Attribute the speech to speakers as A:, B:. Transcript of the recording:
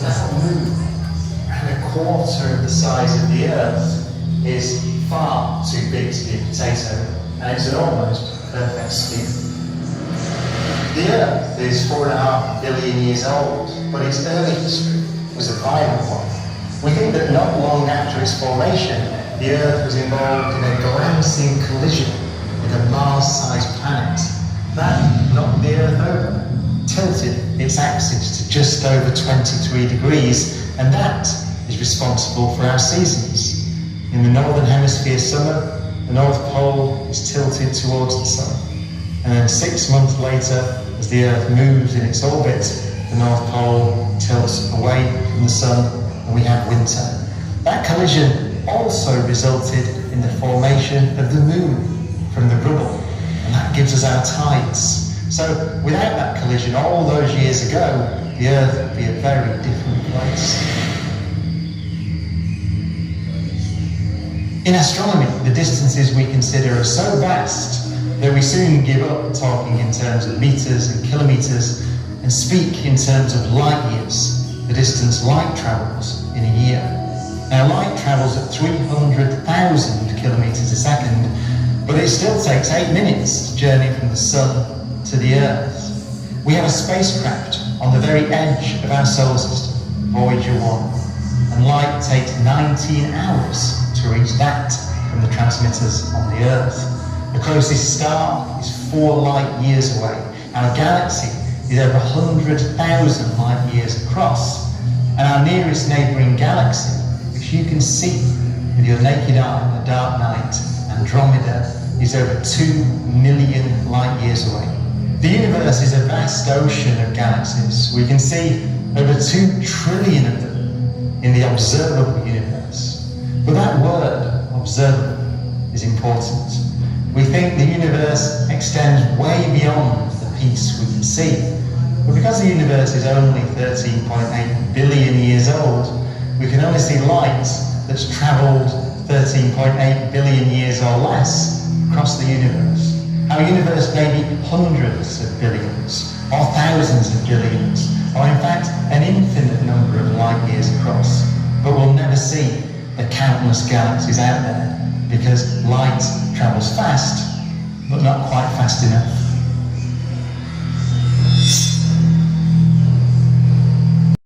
A: that moon, and a quarter of the size of the Earth, is far too big to be a potato, and it's an almost perfect sphere. The Earth is 4.5 billion years old, but its early history was a violent one. We think that not long after its formation, the Earth was involved in a glancing collision with a Mars-sized planet. That knocked the Earth over, tilted its axis to just over 23 degrees, and that is responsible for our seasons. In the northern hemisphere summer, the North Pole is tilted towards the sun. And then 6 months later, as the Earth moves in its orbit, the North Pole tilts away from the sun and we have winter. That collision also resulted in the formation of the moon from the rubble, and that gives us our tides. So without that collision all those years ago, the Earth would be a very different place. In astronomy, the distances we consider are so vast that we soon give up talking in terms of meters and kilometers and speak in terms of light years, the distance light travels in a year. Now, light travels at 300,000 kilometers a second, but it still takes 8 minutes to journey from the sun to the Earth. We have a spacecraft on the very edge of our solar system, Voyager 1, and light takes 19 hours to reach that from the transmitters on the Earth. The closest star is 4 light years away. Our galaxy is over 100,000 light years across, and our nearest neighbouring galaxy, which you can see with your naked eye in a dark night, Andromeda, is over 2 million light years away. The universe is a vast ocean of galaxies. We can see over 2 trillion of them in the observable universe. But that word, observable, is important. We think the universe extends way beyond the piece we can see. But because the universe is only 13.8 billion years old, we can only see light that's travelled 13.8 billion years or less across the universe. Our universe may be hundreds of billions, or thousands of billions, or in fact an infinite number of light years across, but we'll never see the countless galaxies out there because light travels fast, but not quite fast enough.